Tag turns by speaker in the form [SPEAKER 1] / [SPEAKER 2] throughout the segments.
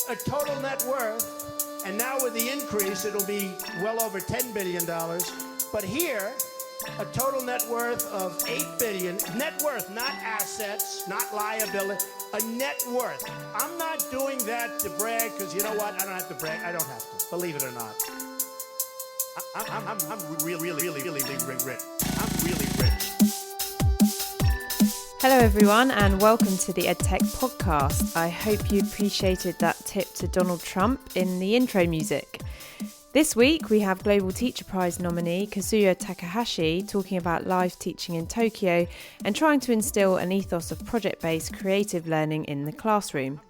[SPEAKER 1] a total net worth, and now with the increase, it'll be well over $10 billion. But here, a total net worth of $8 billion. Net worth, not assets, not liability, a net worth. I'm not doing that to brag, because you know what? I don't have to brag. I don't have to, believe it or not. I'm really rich. I'm really rich.
[SPEAKER 2] Hello everyone and welcome to the Edtech podcast. I hope you appreciated that tip to Donald Trump in the intro music. This week we have Global Teacher Prize nominee Kazuya Takahashi talking about live teaching in Tokyo and trying to instill an ethos of project-based creative learning in the classroom.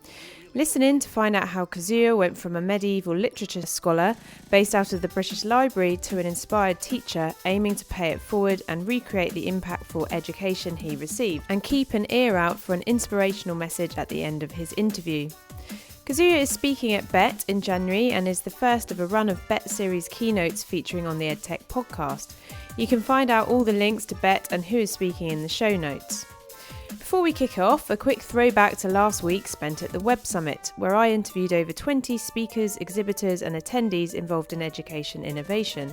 [SPEAKER 2] Listen in to find out how Kazuya went from a medieval literature scholar based out of the British Library to an inspired teacher aiming to pay it forward and recreate the impactful education he received, and keep an ear out for an inspirational message at the end of his interview. Kazuya is speaking at BET in January and is the first of a run of BET series keynotes featuring on the Edtech podcast. You can find out all the links to BET and who is speaking in the show notes. Before we kick off, a quick throwback to last week spent at the Web Summit, where I interviewed over 20 speakers, exhibitors and attendees involved in education innovation.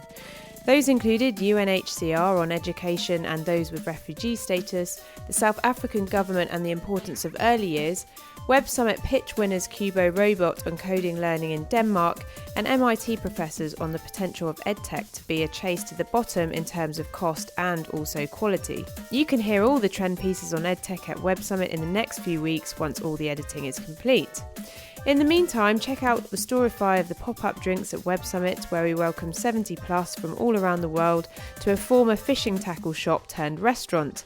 [SPEAKER 2] Those included UNHCR on education and those with refugee status, the South African government and the importance of early years, Web Summit pitch winners Kubo Robot on coding learning in Denmark, and MIT professors on the potential of Edtech to be a chase to the bottom in terms of cost and also quality. You can hear all the trend pieces on Edtech at Web Summit in the next few weeks once all the editing is complete. In the meantime, check out the Storify of the pop-up drinks at Web Summit, where we welcome 70 plus from all around the world to a former fishing tackle shop turned restaurant.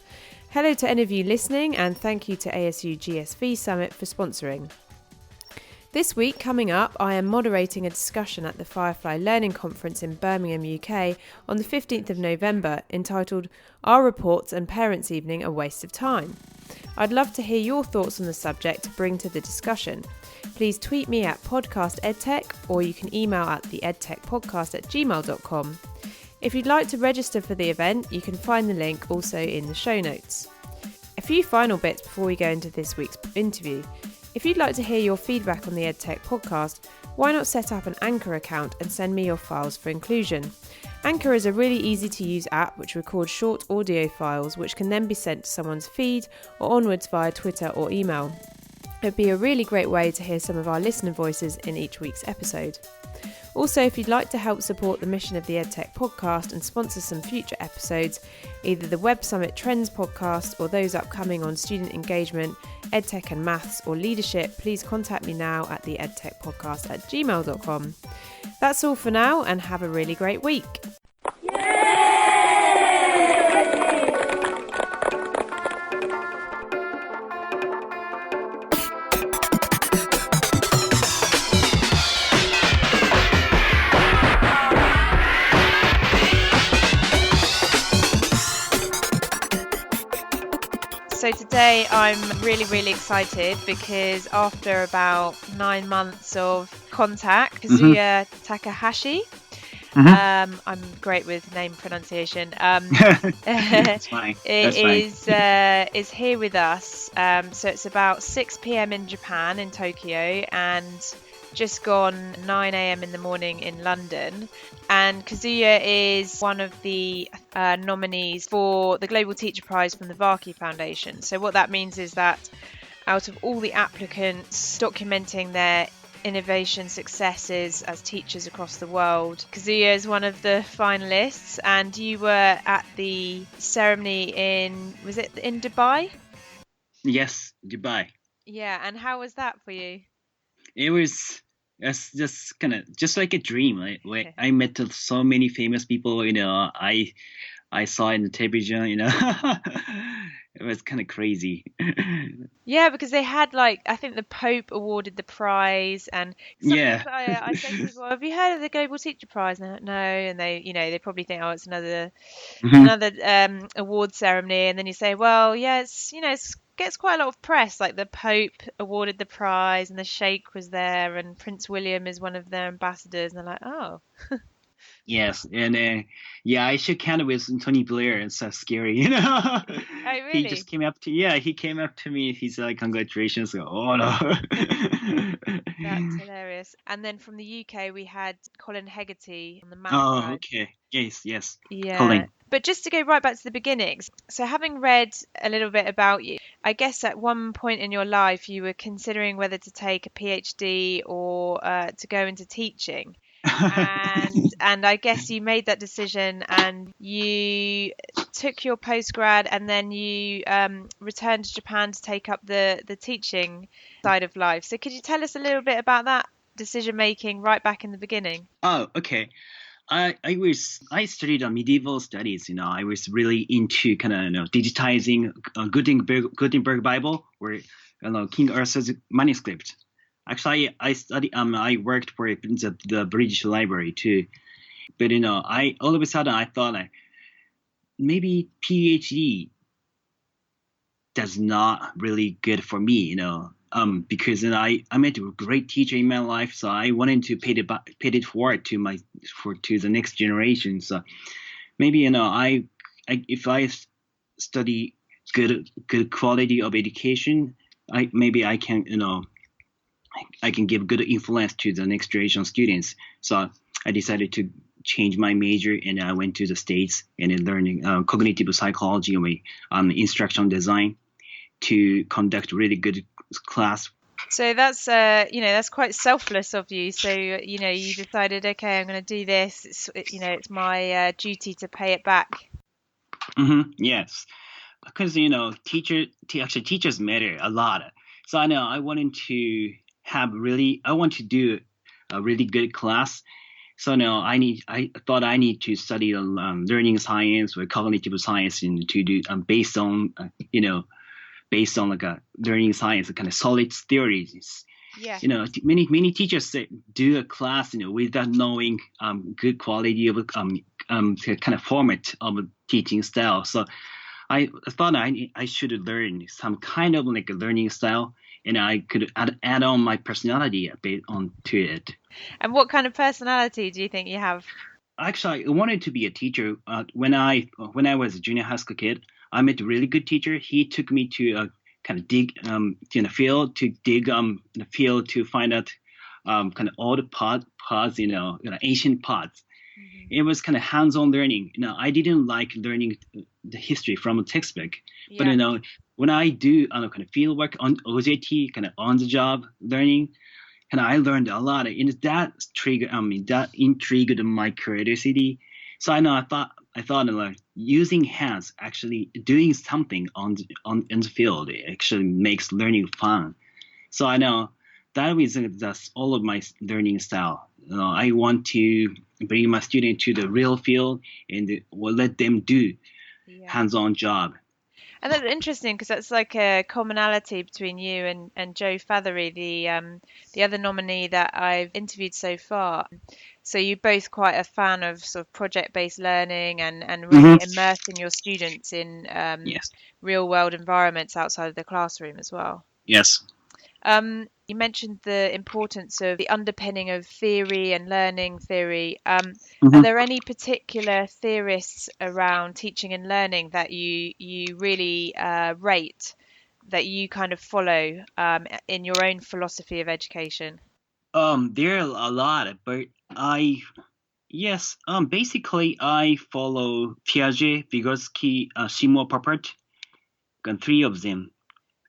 [SPEAKER 2] Hello to any of you listening, and thank you to ASU GSV Summit for sponsoring. This week coming up, I am moderating a discussion at the Firefly Learning Conference in Birmingham, UK on the 15th of November entitled Are Reports and Parents' Evening a Waste of Time? I'd love to hear your thoughts on the subject to bring to the discussion. Please tweet me at podcastedtech, or you can email at theedtechpodcast@gmail.com. If you'd like to register for the event, you can find the link also in the show notes. A few final bits before we go into this week's interview. If you'd like to hear your feedback on the Edtech podcast, why not set up an Anchor account and send me your files for inclusion? Anchor is a really easy to use app which records short audio files which can then be sent to someone's feed or onwards via Twitter or email. It would be a really great way to hear some of our listener voices in each week's episode. Also, if you'd like to help support the mission of the Edtech podcast and sponsor some future episodes, either the Web Summit Trends podcast or those upcoming on student engagement, Edtech and maths or leadership, please contact me now at theedtechpodcast@gmail.com. That's all for now, and have a really great week. So today I'm really excited because after about 9 months of contact, Kazuya Takahashi, I'm great with name pronunciation,
[SPEAKER 3] That's fine.
[SPEAKER 2] is here with us. So it's about 6 p.m. in Japan, in Tokyo, and just gone 9 a.m. in the morning in London. And Kazuya is one of the nominees for the Global Teacher Prize from the Vaki Foundation. So what that means is that out of all the applicants documenting their innovation successes as teachers across the world, Kazuya is one of the finalists. And you were at the ceremony was it in Dubai?
[SPEAKER 3] Yes, Dubai.
[SPEAKER 2] Yeah, and how was that for you?
[SPEAKER 3] It was just kind of just like a dream. Like I met so many famous people. I saw in the television. It was kind of crazy.
[SPEAKER 2] Yeah, because they had I think the Pope awarded the prize, and sometimes I say to people, "Have you heard of the Global Teacher Prize?" And they're like, "No," and they probably think, "Oh, it's another award ceremony." And then you say, "Well, yeah, it's gets quite a lot of press. Like the Pope awarded the prize, and the Sheikh was there, and Prince William is one of their ambassadors." And they're like, "Oh."
[SPEAKER 3] Yes, and yeah, I shook hands with Tony Blair. It's so scary, you know.
[SPEAKER 2] Oh,
[SPEAKER 3] He just
[SPEAKER 2] really?
[SPEAKER 3] came up to yeah, he came up to me. He's like, "Congratulations!" Oh no.
[SPEAKER 2] That's hilarious. And then from the UK, we had Colin Hegarty on the math
[SPEAKER 3] Oh,
[SPEAKER 2] side.
[SPEAKER 3] okay. Yes, yes.
[SPEAKER 2] Yeah.
[SPEAKER 3] Colin.
[SPEAKER 2] But just to go right back to the beginnings, so having read a little bit about you, I guess at one point in your life you were considering whether to take a PhD or to go into teaching. And I guess you made that decision and you took your postgrad and then you returned to Japan to take up the teaching side of life. So could you tell us a little bit about that decision making right back in the beginning?
[SPEAKER 3] Oh, okay. I studied medieval studies. You know, I was really into kind of digitizing Gutenberg Bible or King Arthur's manuscript. Actually, I worked for the British Library too. But I all of a sudden I thought maybe PhD does not really good for me. Because I met a great teacher in my life, so I wanted to pay it forward to the next generation. So maybe if I study good quality of education, I can I can give good influence to the next generation of students. So I decided to change my major and I went to the States and then learning cognitive psychology and instructional design to conduct really good class.
[SPEAKER 2] So that's that's quite selfless of you. So you decided, okay, I'm going to do this. It's my duty to pay it back.
[SPEAKER 3] Yes, because actually teachers matter a lot. So I know I want to do a really good class. So no, I thought I need to study learning science or cognitive science and to do based on like a learning science, kind of solid theories.
[SPEAKER 2] Yeah.
[SPEAKER 3] Many teachers do a class, without knowing good quality of kind of format of a teaching style. So I thought I should learn some kind of like a learning style, and I could add on my personality a bit onto it.
[SPEAKER 2] And what kind of personality do you think you have?
[SPEAKER 3] Actually, I wanted to be a teacher. When I was a junior high school kid, I met a really good teacher. He took me to kind of dig in the field to dig in the field to find out kind of old pods, ancient pods.
[SPEAKER 2] Mm-hmm.
[SPEAKER 3] It was kind of hands-on learning. I didn't like learning the history from a textbook, but
[SPEAKER 2] Yeah.
[SPEAKER 3] when I do kind of field work on OJT, kind of on-the-job learning, and I learned a lot, and that intrigued my curiosity. So I thought like using hands, actually doing something in the field, it actually makes learning fun. So I know that's all of my learning style. I want to bring my student to the real field and let them do
[SPEAKER 2] Yeah.
[SPEAKER 3] hands-on job.
[SPEAKER 2] And that's interesting because that's like a commonality between you and Joe Fathery, the other nominee that I've interviewed so far. So you're both quite a fan of sort of project-based learning and really immersing your students in
[SPEAKER 3] Yes.
[SPEAKER 2] real-world environments outside of the classroom as well.
[SPEAKER 3] Yes.
[SPEAKER 2] You mentioned the importance of the underpinning of theory and learning theory. Are there any particular theorists around teaching and learning that you really rate, that you kind of follow in your own philosophy of education?
[SPEAKER 3] There are a lot, but basically I follow Piaget, Vygotsky, Seymour Papert, and three of them.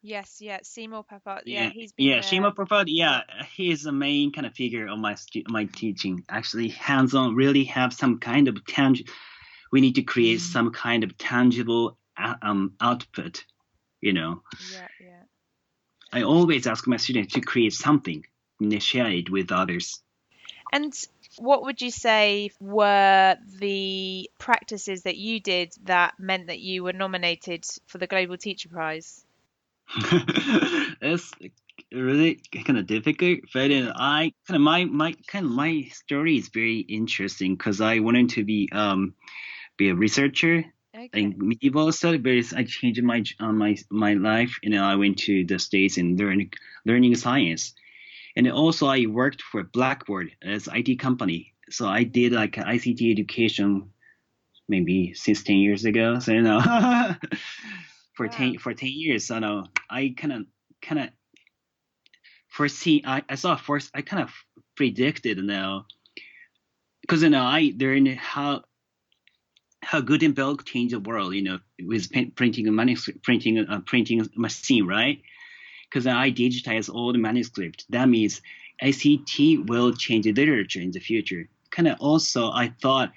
[SPEAKER 2] Yes, yeah, Seymour Papert.
[SPEAKER 3] Yeah,
[SPEAKER 2] He's been
[SPEAKER 3] yeah, Seymour Papert. Yeah, he is the main kind of figure of my teaching. Actually, hands-on, really have some kind of we need to create some kind of tangible output.
[SPEAKER 2] Yeah.
[SPEAKER 3] I always ask my students to create something and they share it with others.
[SPEAKER 2] And what would you say were the practices that you did that meant that you were nominated for the Global Teacher Prize?
[SPEAKER 3] It's really kind of difficult, but I kind of my story is very interesting because I wanted to be a researcher in medieval study, but I changed my life. I went to the States and learning science, and also I worked for Blackboard as IT company so I did like ICT education maybe since 10 years ago. So
[SPEAKER 2] Wow.
[SPEAKER 3] for 10 years, so I kind of foresee. I saw first. I kind of predicted now because I learned how Gutenberg changed the world. With printing a manuscript, printing machine, right? Because I digitize all the manuscript. That means ICT will change the literature in the future. Kind of also, I thought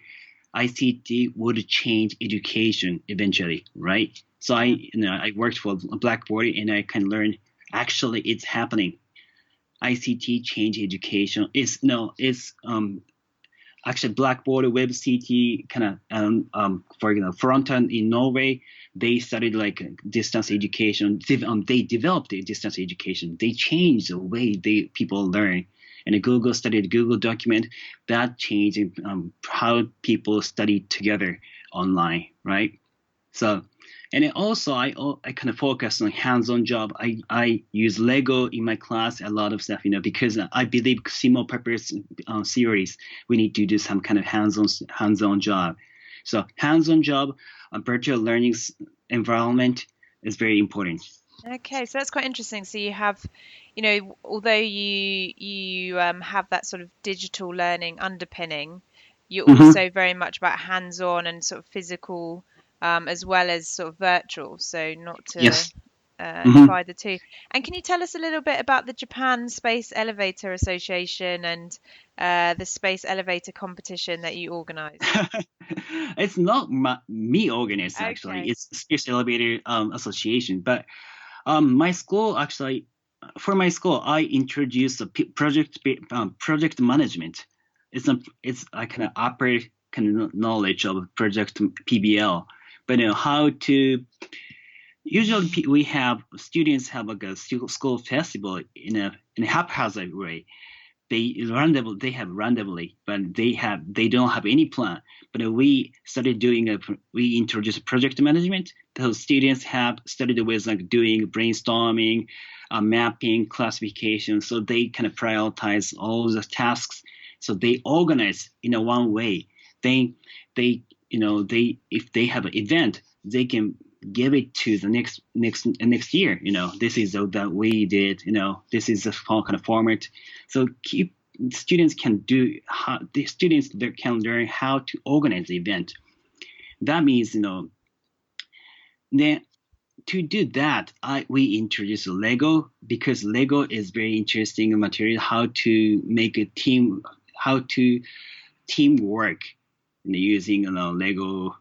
[SPEAKER 3] ICT would change education eventually, right? So I worked for Blackboard and I can learn actually it's happening. ICT change education. It's actually Blackboard WebCT kind of for example front end in Norway. They studied like distance education. They developed a distance education. They changed the way people learn. And Google studied Google document that changed how people study together online, right? So, and then also I kind of focus on hands-on job. I use Lego in my class, a lot of stuff, because I believe single purpose series, we need to do some kind of hands-on job. So hands-on job, a virtual learning environment is very important.
[SPEAKER 2] Okay, so that's quite interesting. So you have, although you have that sort of digital learning underpinning, you're
[SPEAKER 3] Mm-hmm.
[SPEAKER 2] also very much about hands-on and sort of physical, as well as sort of virtual. So not to
[SPEAKER 3] Yes. Mm-hmm.
[SPEAKER 2] divide the two. And can you tell us a little bit about the Japan Space Elevator Association and the Space Elevator competition that you organize?
[SPEAKER 3] It's not me organized actually.
[SPEAKER 2] Okay.
[SPEAKER 3] It's Space Elevator Association, but my school actually, for my school, I introduced a project management. It's I kind of operate kind of knowledge of project PBL, but how to. Usually, we have students have like a school festival in a haphazard way. They have randomly, but they don't have any plan. But we introduced project management. Those students have studied with like doing brainstorming, mapping, classification. So they kind of prioritize all the tasks. So they organize in a one way. They if they have an event, they can give it to the next year. This is that we did. This is the kind of format. So students can learn how to organize the event. That means then to do that, we introduce Lego because Lego is very interesting material. How to make a team, how to teamwork using Lego.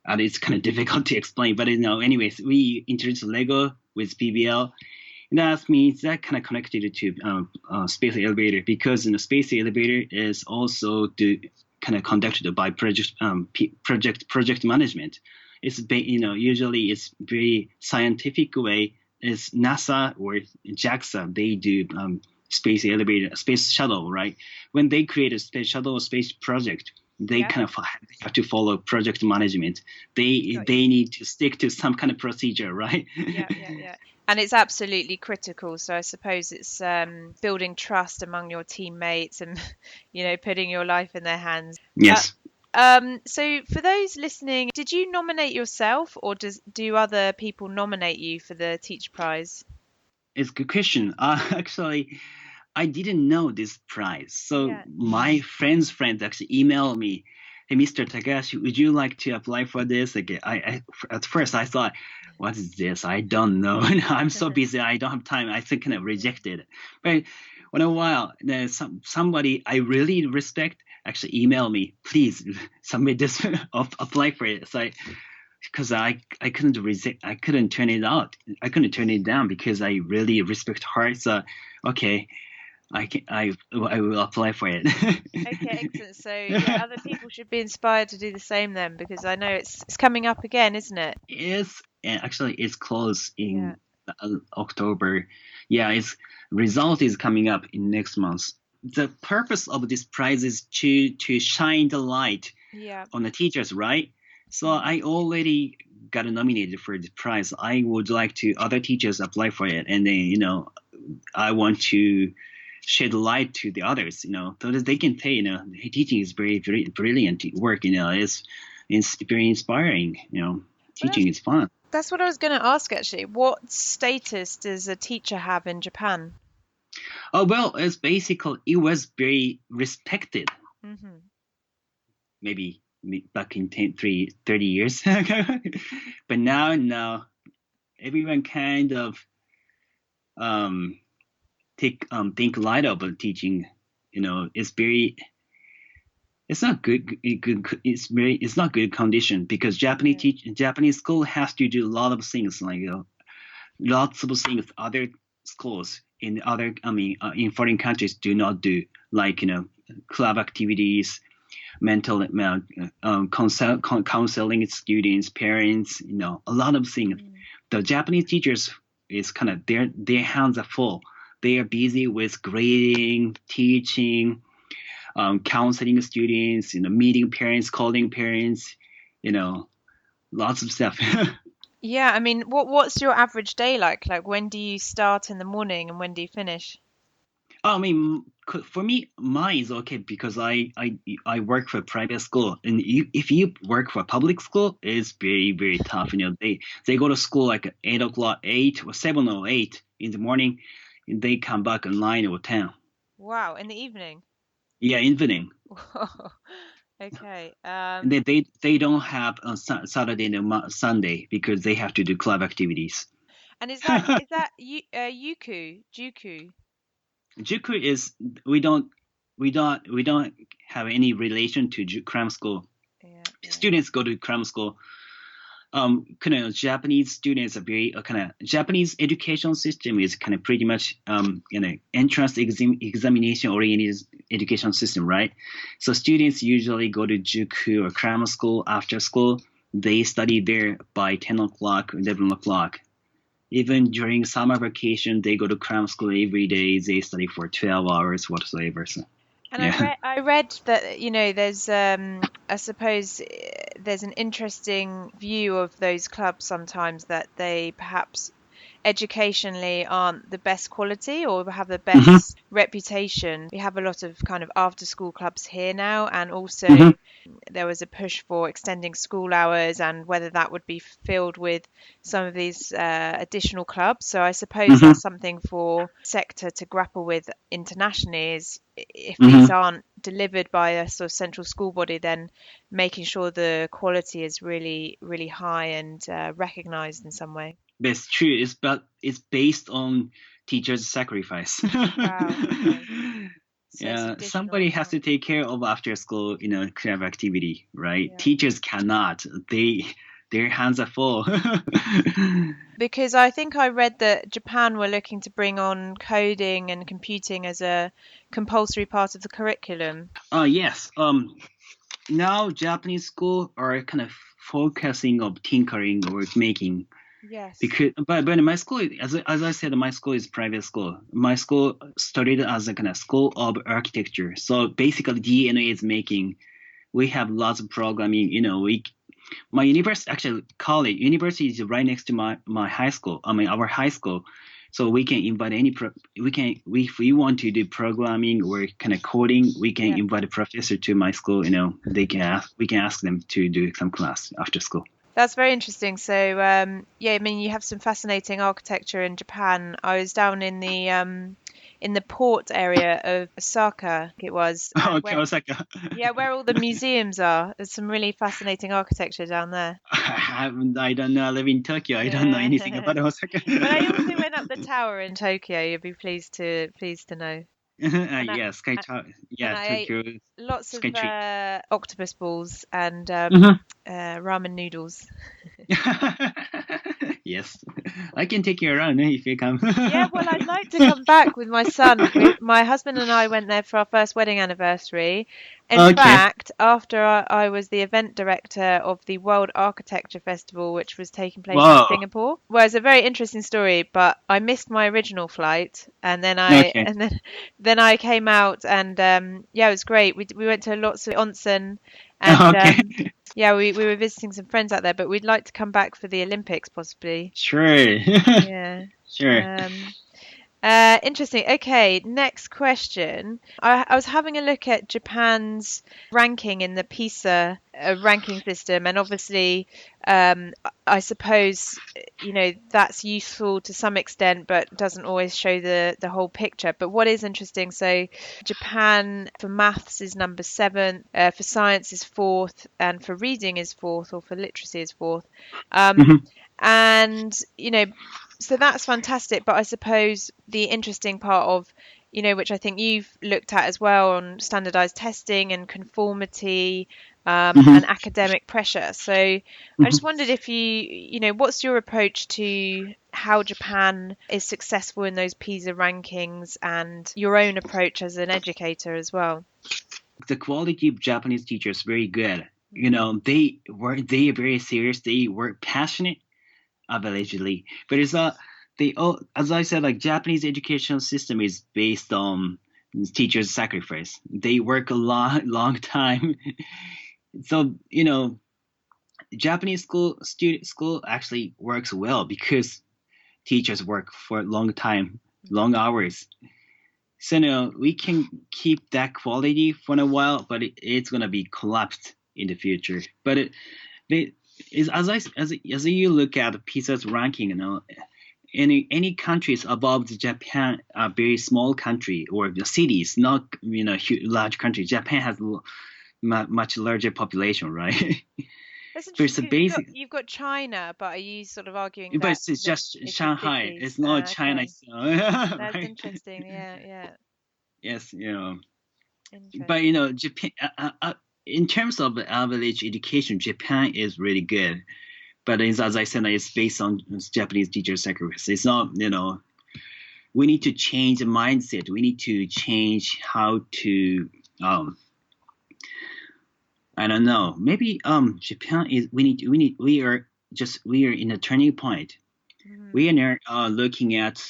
[SPEAKER 3] And it's kind of difficult to explain, but anyways, we introduced Lego with PBL. And that means that kind of connected to space elevator because the space elevator is also kind of conducted by project management. It's usually it's very scientific way. It's NASA or JAXA. They do space elevator, space shuttle, right? When they create a space shuttle or space project, they
[SPEAKER 2] Yeah.
[SPEAKER 3] kind of have to follow project management. They need to stick to some kind of procedure, right?
[SPEAKER 2] Yeah. And it's absolutely critical. So I suppose it's building trust among your teammates and, putting your life in their hands.
[SPEAKER 3] Yes.
[SPEAKER 2] So for those listening, did you nominate yourself or do other people nominate you for the Teacher Prize?
[SPEAKER 3] It's a good question. Actually, I didn't know this prize. So
[SPEAKER 2] Yeah.
[SPEAKER 3] my friends actually emailed me, "Hey, Mr. Takahashi, would you like to apply for this?" Like, I at first I thought, "What is this? I don't know. I'm so busy. I don't have time." I think kind of rejected it. But in a while, there's somebody I really respect actually emailed me, "Please submit this, apply for it." So because I couldn't I couldn't turn it out. I couldn't turn it down because I really respect her. So okay, I will apply for it.
[SPEAKER 2] Okay, excellent. So other people should be inspired to do the same then, because I know it's coming up again, isn't it?
[SPEAKER 3] It's close in October. Yeah, its result is coming up in next month. The purpose of this prize is to shine the light on the teachers, right? So I already got nominated for the prize. I would like to other teachers apply for it, and then I want to shed light to the others, so that they can say, teaching is very, very brilliant work, it's very inspiring, teaching is fun.
[SPEAKER 2] That's what I was going to ask, actually. What status does a teacher have in Japan?
[SPEAKER 3] Oh, well, it's basically, it was very respected.
[SPEAKER 2] Mm-hmm.
[SPEAKER 3] Maybe back in 30 years ago. But now everyone kind of think light about teaching. It's not good. It's not good condition, because Japanese school has to do a lot of things, like lots of things other schools in in foreign countries do not do, like club activities, mental counseling students, parents, a lot of things. The Japanese teachers is kind of their hands are full. They are busy with grading, teaching, counseling students, meeting parents, calling parents, lots of stuff.
[SPEAKER 2] Yeah, I mean, what's your average day like? Like, when do you start in the morning and when do you finish?
[SPEAKER 3] I mean, for me, mine is okay, because I work for a private school, and if you work for a public school, it's very, very tough. They go to school like 8 or 7 or 8 in the morning, and they come back at 9 or 10.
[SPEAKER 2] Wow, in the evening?
[SPEAKER 3] Yeah, evening.
[SPEAKER 2] Okay.
[SPEAKER 3] And they don't have a Saturday and Sunday, because they have to do club activities.
[SPEAKER 2] And is that Juku?
[SPEAKER 3] Juku is, we don't have any relation to cram school.
[SPEAKER 2] Yeah.
[SPEAKER 3] Students go to cram school. Kind of Japanese students are very Japanese education system is kind of pretty much entrance examination oriented education system, right? So students usually go to Juku or cram school after school. They study there by 10 o'clock, 11 o'clock. Even during summer vacation, they go to cram school every day. They study for 12 hours whatsoever. So.
[SPEAKER 2] And yeah. I read that, there's, I suppose there's an interesting view of those clubs sometimes, that they perhaps educationally aren't the best quality or have the best reputation. We have a lot of kind of after school clubs here now, and also there was a push for extending school hours, and whether that would be filled with some of these additional clubs. So I suppose that's something for sector to grapple with internationally, is if these aren't delivered by a sort of central school body, then making sure the quality is really, really high and recognized in some way.
[SPEAKER 3] That's true. It's based on teachers' sacrifice.
[SPEAKER 2] Wow. Okay. So
[SPEAKER 3] yeah, somebody has to take care of after school, club activity, right? Yeah. Teachers cannot. Their hands are full.
[SPEAKER 2] Because I think I read that Japan were looking to bring on coding and computing as a compulsory part of the curriculum.
[SPEAKER 3] Yes. Now Japanese schools are kind of focusing on tinkering or making.
[SPEAKER 2] Yes.
[SPEAKER 3] But my school, as I said, my school is private school. My school started as a kind of school of architecture. So basically, DNA is making. We have lots of programming. My university, actually, college university is right next to my high school. Our high school. So we can invite if we want to do programming or kind of coding, we can invite a professor to my school. We can ask them to do some class after school.
[SPEAKER 2] That's very interesting. So, you have some fascinating architecture in Japan. I was down in the port area of Osaka. It was.
[SPEAKER 3] Osaka.
[SPEAKER 2] Yeah, where all the museums are. There's some really fascinating architecture down there.
[SPEAKER 3] I don't know. I live in Tokyo. I don't know anything about Osaka.
[SPEAKER 2] But I also went up the tower in Tokyo. You'd be pleased to know.
[SPEAKER 3] Yes, Sky Tower. Yeah, Tokyo.
[SPEAKER 2] Lots of octopus balls and ramen noodles.
[SPEAKER 3] Yes, I can take you around if you come.
[SPEAKER 2] Yeah, well, I'd like to come back with my son. My husband and I went there for our first wedding anniversary. In fact, after I was the event director of the World Architecture Festival, which was taking place in Singapore. Well, it's a very interesting story, but I missed my original flight, and then I came out, and it was great. We went to lots of onsen, and we were visiting some friends out there. But we'd like to come back for the Olympics, possibly.
[SPEAKER 3] Sure.
[SPEAKER 2] Yeah.
[SPEAKER 3] Sure.
[SPEAKER 2] Interesting. Okay, next question. I was having a look at Japan's ranking in the PISA ranking system, and obviously, I suppose, that's useful to some extent, but doesn't always show the whole picture. But what is interesting, so Japan for maths is number 7, for science is 4th, and for reading is 4th, or for literacy is 4th.
[SPEAKER 3] Mhm.
[SPEAKER 2] And, so that's fantastic, but I suppose the interesting part of, which I think you've looked at as well on standardized testing and conformity, and academic pressure. So I
[SPEAKER 3] Mhm.
[SPEAKER 2] just wondered if what's your approach to how Japan is successful in those PISA rankings and your own approach as an educator as well?
[SPEAKER 3] The quality of Japanese teachers very good. They are very serious. They work passionate, allegedly. But it's not. They all, as I said, like Japanese educational system is based on teachers' sacrifice. They work a long time. So Japanese school actually works well because teachers work for a long time, long hours. So we can keep that quality for a while, but it's gonna be collapsed in the future. But it is as you look at PISA's ranking, any countries above Japan are very small country or the cities, not large country. Japan has much larger population, right?
[SPEAKER 2] That's
[SPEAKER 3] But
[SPEAKER 2] interesting
[SPEAKER 3] it's a
[SPEAKER 2] because
[SPEAKER 3] basic.
[SPEAKER 2] you've got China, but are you sort of arguing
[SPEAKER 3] But
[SPEAKER 2] that
[SPEAKER 3] it's just
[SPEAKER 2] it's the
[SPEAKER 3] Shanghai.
[SPEAKER 2] cities?
[SPEAKER 3] It's not China,
[SPEAKER 2] Okay. That's
[SPEAKER 3] right?
[SPEAKER 2] interesting. Yeah, yeah.
[SPEAKER 3] Yes, but
[SPEAKER 2] Interesting.
[SPEAKER 3] Japan. In terms of average education, Japan is really good. But as I said, it's based on Japanese teacher sacrifice. It's not, we need to change the mindset. We need to change how to, I don't know. Maybe Japan is. We are in a turning point.
[SPEAKER 2] Mhm.
[SPEAKER 3] We are now looking at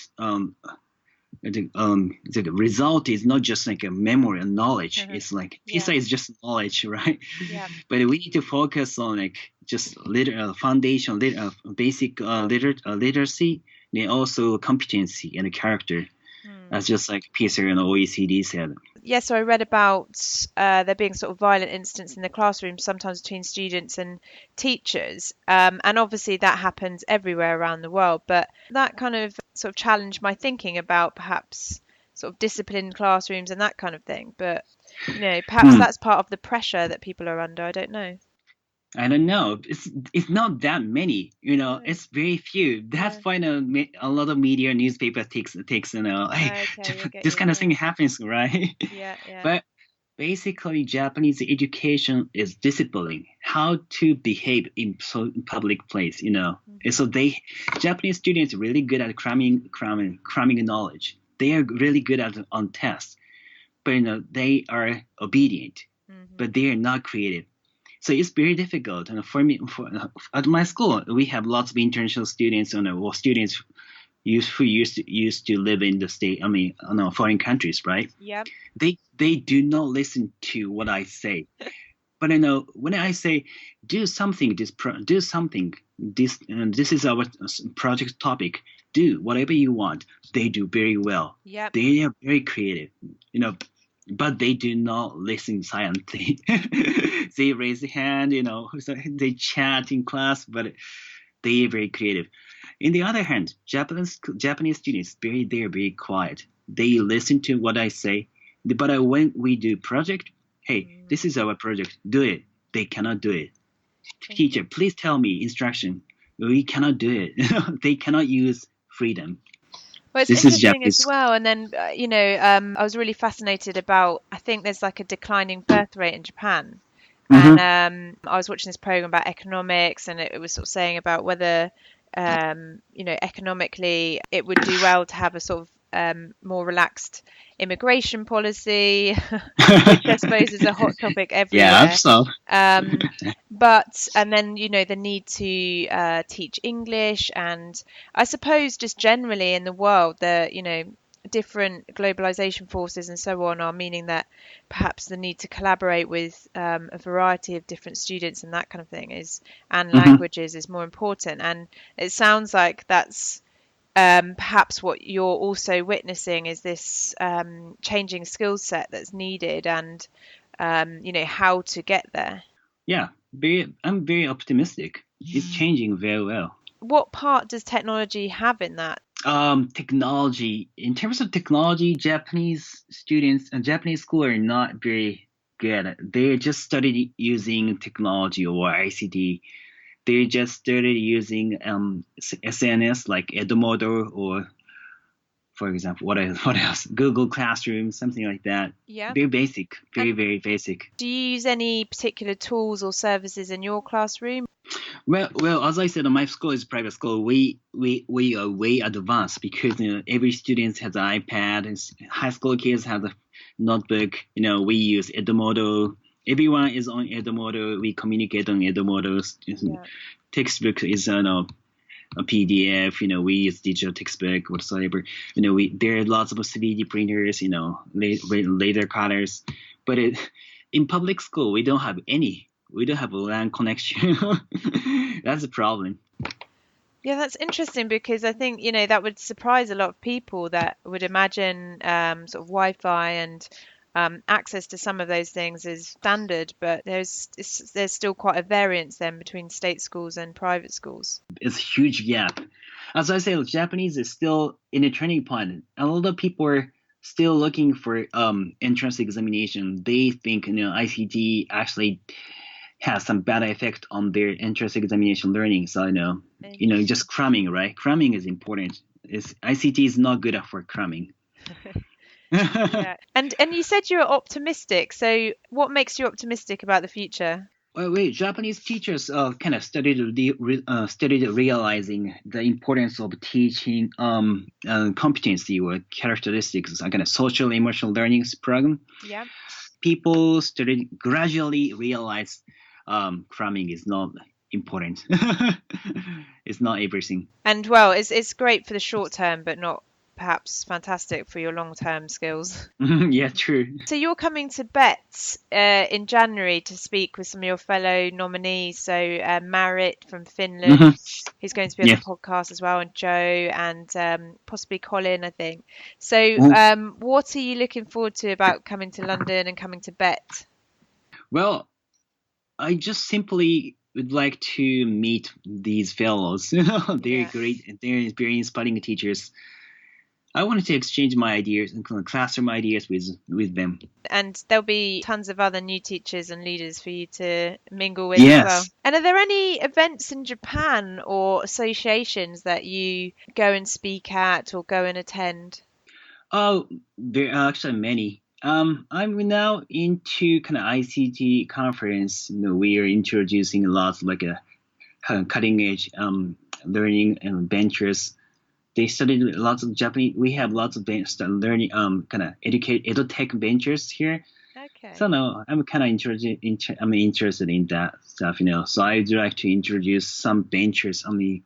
[SPEAKER 3] the result is not just like a memory and knowledge. It's like
[SPEAKER 2] Yeah,
[SPEAKER 3] PISA is just knowledge, right?
[SPEAKER 2] yeah.
[SPEAKER 3] But we need to focus on like just foundation, basic literacy, and also competency and character.
[SPEAKER 2] Hmm.
[SPEAKER 3] That's just like PISA and OECD said.
[SPEAKER 2] Yeah, so I read about there being sort of violent incidents in the classroom, sometimes between students and teachers. And obviously that happens everywhere around the world. But that kind of sort of challenged my thinking about perhaps sort of disciplined classrooms and that kind of thing. But, perhaps
[SPEAKER 3] Hmm.
[SPEAKER 2] that's part of the pressure that people are under. I don't know.
[SPEAKER 3] I don't know. It's not that many.
[SPEAKER 2] No.
[SPEAKER 3] It's very few. That's
[SPEAKER 2] Yeah.
[SPEAKER 3] why a lot of media newspaper takes hey,
[SPEAKER 2] Okay, I get
[SPEAKER 3] this
[SPEAKER 2] you.
[SPEAKER 3] kind of
[SPEAKER 2] Yeah.
[SPEAKER 3] thing happens, right?
[SPEAKER 2] Yeah, yeah.
[SPEAKER 3] But basically, Japanese education is disciplining how to behave in public place. And so
[SPEAKER 2] Hmm.
[SPEAKER 3] Japanese students are really good at cramming knowledge. They are really good at on tests, but they are obedient,
[SPEAKER 2] Hmm.
[SPEAKER 3] but they are not creative. So it's very difficult. And for me, at my school, we have lots of international students, or students who used to live in the state. I mean, foreign countries, right?
[SPEAKER 2] Yep.
[SPEAKER 3] They do not listen to what I say. But when I say do something, do something. This is our project topic. Do whatever you want. They do very well.
[SPEAKER 2] Yep.
[SPEAKER 3] They are very creative. But they do not listen silently. They raise the hand. So they chat in class, but they are very creative. On the other hand, Japanese students they are very quiet. They listen to what I say, but when we do project, hey,
[SPEAKER 2] Mm,
[SPEAKER 3] this is our project. Do it. They cannot do it. Teacher,
[SPEAKER 2] interesting.
[SPEAKER 3] please tell me instruction. We cannot do it. They cannot use freedom.
[SPEAKER 2] Well, it's
[SPEAKER 3] This is
[SPEAKER 2] interesting as
[SPEAKER 3] Japanese.
[SPEAKER 2] well. And then, I was really fascinated about, I think there's like a declining birth rate in Japan. And
[SPEAKER 3] Mm-hmm.
[SPEAKER 2] I was watching this program about economics, and it was sort of saying about whether, economically it would do well to have a sort of more relaxed immigration policy, which I suppose is a hot topic
[SPEAKER 3] Yeah,
[SPEAKER 2] everywhere.
[SPEAKER 3] so.
[SPEAKER 2] And then, the need to teach English, and I suppose just generally in the world, different globalization forces and so on are meaning that perhaps the need to collaborate with a variety of different students and that kind of thing and
[SPEAKER 3] Mm-hmm.
[SPEAKER 2] languages is more important. And it sounds like that's perhaps what you're also witnessing is this changing skill set that's needed, and how to get there.
[SPEAKER 3] Yeah, I'm very optimistic. It's changing very well.
[SPEAKER 2] What part does technology have in that?
[SPEAKER 3] Technology. In terms of technology, Japanese students and Japanese school are not very good. They just started using technology or ICT. They just started using SNS like Edmodo or, for example, what else? Google Classroom, something like that.
[SPEAKER 2] Yeah.
[SPEAKER 3] Very basic, very basic.
[SPEAKER 2] Do you use any particular tools or services in your classroom?
[SPEAKER 3] Well, as I said, my school is private school. We are way advanced because every student has an iPad, and high school kids have a notebook. We use Edmodo. Everyone is on Edmodo. We communicate on Edmodo.
[SPEAKER 2] Yeah.
[SPEAKER 3] Textbook is on a PDF. We use digital textbook whatsoever. There are lots of 3D printers. Laser cutters, but in public school we don't have any. We don't have a LAN connection. That's a problem.
[SPEAKER 2] Yeah, that's interesting because I think, that would surprise a lot of people that would imagine sort of Wi-Fi and access to some of those things is standard, but there's still quite a variance then between state schools and private schools.
[SPEAKER 3] It's a huge gap. As I said, Japanese is still in a turning point. A lot of people are still looking for entrance examination. They think ICT actually has some bad effect on their entrance examination learning. So just cramming, right? Cramming is important. ICT is not good for cramming.
[SPEAKER 2] Yeah. And you said you were optimistic. So what makes you optimistic about the future?
[SPEAKER 3] Well, Japanese teachers kind of started realizing the importance of teaching competency or characteristics, kind of social emotional learning program.
[SPEAKER 2] Yeah.
[SPEAKER 3] People started gradually realize cramming is not important. It's not everything.
[SPEAKER 2] And well, it's great for the short term, but not perhaps fantastic for your long-term skills.
[SPEAKER 3] Yeah, true.
[SPEAKER 2] So you're coming to BET in January to speak with some of your fellow nominees. So Marit from Finland, who's going to be on the podcast as well, and Joe, and possibly Colin, I think. So what are you looking forward to about coming to London and coming to BET?
[SPEAKER 3] Well, I just simply would like to meet these fellows. They're great. They're very inspiring teachers. I wanted to exchange my ideas and classroom ideas with them. And
[SPEAKER 2] there'll be tons of other new teachers and leaders for you to mingle with as well. And are there any events in Japan or associations that you go and speak at or go and attend?
[SPEAKER 3] Oh, there are actually many. I'm now into kind of ICT conference. We are introducing lots of cutting edge learning and ventures. They studied lots of Japanese. We have lots of learning, kind of Edtech ventures here.
[SPEAKER 2] Okay.
[SPEAKER 3] So no, I'm kind of interested in that stuff, So I'd like to introduce some ventures on the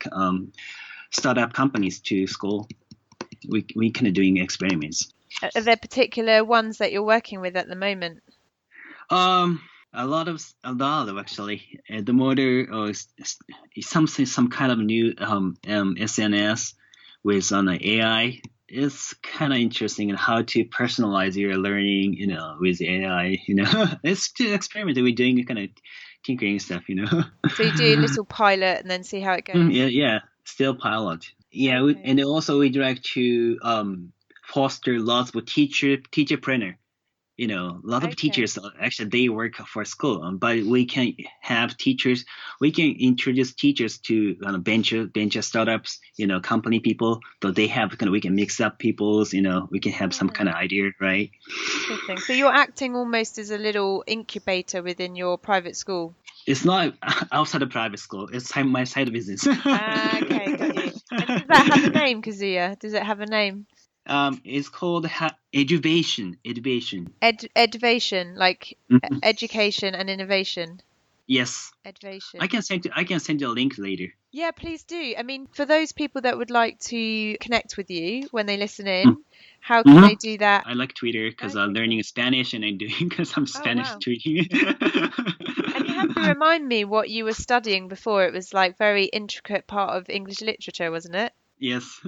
[SPEAKER 3] startup companies to school. We kind of doing experiments.
[SPEAKER 2] Are there particular ones that you're working with at the moment?
[SPEAKER 3] A lot of actually. The model or some kind of new SNS. With AI, it's kind of interesting in how to personalize your learning, with AI, it's just an experiment that we're doing, kind of tinkering stuff,
[SPEAKER 2] So you do a little pilot and then see how it goes.
[SPEAKER 3] Yeah, still pilot. Yeah,
[SPEAKER 2] okay.
[SPEAKER 3] And also we'd like to foster lots of teacher-trainer. A lot of teachers actually they work for school, but we can have teachers. We can introduce teachers to venture startups, company people. So they have we can mix up people's, we can have some kind of idea, right?
[SPEAKER 2] Interesting. So you're acting almost as a little incubator within your private school.
[SPEAKER 3] It's not outside of private school. It's my side business.
[SPEAKER 2] Okay, got you. And does that have a name, Kazuya? Does it have a name?
[SPEAKER 3] It's called Eduvation.
[SPEAKER 2] Eduvation, like education and innovation.
[SPEAKER 3] Yes.
[SPEAKER 2] Eduvation.
[SPEAKER 3] I can send you a link later.
[SPEAKER 2] Yeah, please do. I mean, for those people that would like to connect with you when they listen in, how can they do that?
[SPEAKER 3] I like Twitter because I'm learning Spanish and I'm doing some Spanish tweeting.
[SPEAKER 2] And you have to remind me what you were studying before. It was like very intricate part of English literature, wasn't it?
[SPEAKER 3] Yes.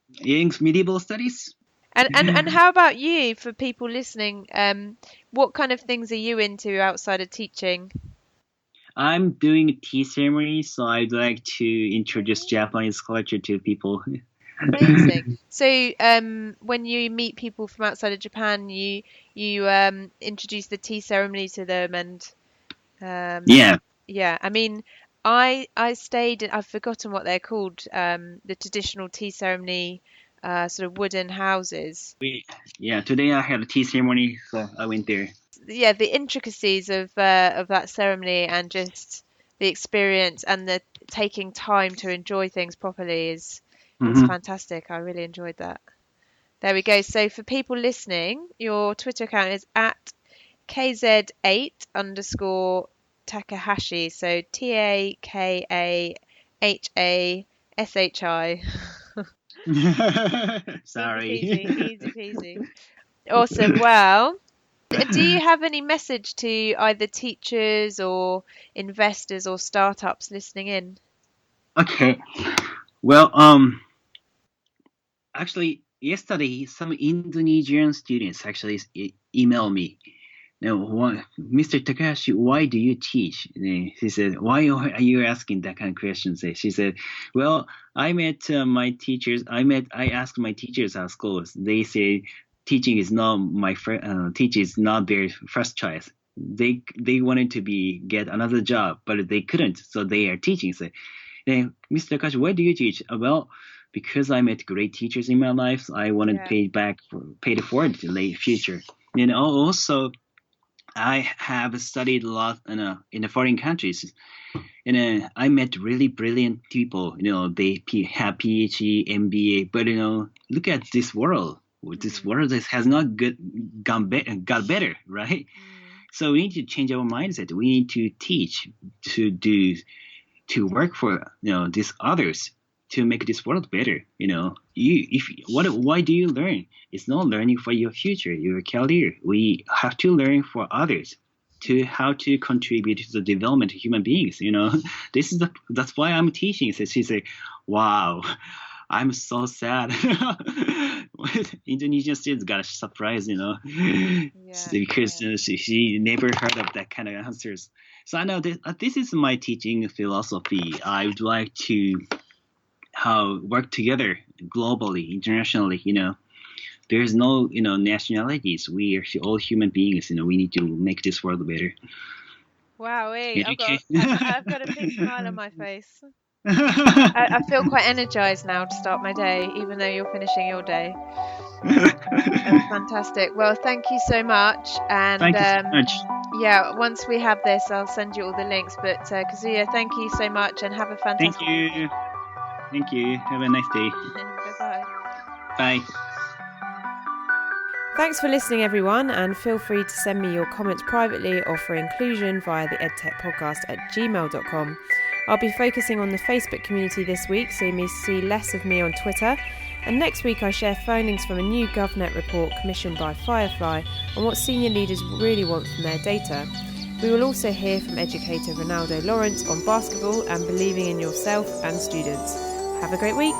[SPEAKER 3] Ying's medieval studies.
[SPEAKER 2] And how about you, for people listening? What kind of things are you into outside of teaching?
[SPEAKER 3] I'm doing a tea ceremony, so I'd like to introduce Japanese culture to people.
[SPEAKER 2] Amazing. So, when you meet people from outside of Japan, you introduce the tea ceremony to them, and
[SPEAKER 3] Yeah.
[SPEAKER 2] yeah. I mean, I stayed. I've forgotten what they're called. The traditional tea ceremony, sort of wooden houses.
[SPEAKER 3] Yeah, today I had a tea ceremony, so I went there.
[SPEAKER 2] Yeah, the intricacies of that ceremony and just the experience and the taking time to enjoy things properly is it's
[SPEAKER 3] Hmm.
[SPEAKER 2] fantastic. I really enjoyed that. There we go. So for people listening, your Twitter account is at KZ8 underscore Takahashi. So TAKAHASHI. Easy
[SPEAKER 3] Sorry.
[SPEAKER 2] peasy, easy peasy. Awesome. Well, do you have any message to either teachers or investors or startups listening in?
[SPEAKER 3] Okay. Well, actually, yesterday some Indonesian students actually emailed me. Now, Mr. Takahashi, why do you teach? And he said, why are you asking that kind of questions? She said, well, I met my teachers. I asked my teachers at schools. They say teaching is not teaching is not their first choice. They wanted to get another job, but they couldn't, so they are teaching. So, then, Mr. Takahashi, why do you teach? Well, because I met great teachers in my life, I want to
[SPEAKER 2] Yeah.
[SPEAKER 3] pay it forward to the future. And also, I have studied a lot in the foreign countries, and I met really brilliant people. They have PhD, MBA, but look at this world. This world has not got better, right? So we need to change our mindset. We need to teach, to work for these others to make this world better. Why do you learn? It's not learning for your future, your career. We have to learn for others, to how to contribute to the development of human beings. That's why I'm teaching. So she said, wow, I'm so sad. Indonesian students got a surprise, because she never heard of that kind of answers. So I know this is my teaching philosophy. I would like to work together globally, internationally. There's no nationalities. We are all human beings. We need to make this world better.
[SPEAKER 2] Wow,
[SPEAKER 3] Yeah, okay.
[SPEAKER 2] I've got a big smile on my face. I feel quite energized now to start my day, even though you're finishing your day. That's fantastic. Well, thank you so much. And
[SPEAKER 3] Thank you so much.
[SPEAKER 2] yeah, once we have this, I'll send you all the links. But Kazuya, thank you so much and have a fantastic
[SPEAKER 3] Thank you. Thank you. Have a nice day.
[SPEAKER 2] Goodbye.
[SPEAKER 3] Bye.
[SPEAKER 2] Thanks for listening, everyone, and feel free to send me your comments privately or for inclusion via the edtechpodcast@gmail.com. I'll be focusing on the Facebook community this week, so you may see less of me on Twitter. And next week I share findings from a new GovNet report commissioned by Firefly on what senior leaders really want from their data. We will also hear from educator Ronaldo Lawrence on basketball and believing in yourself and students. Have a great week.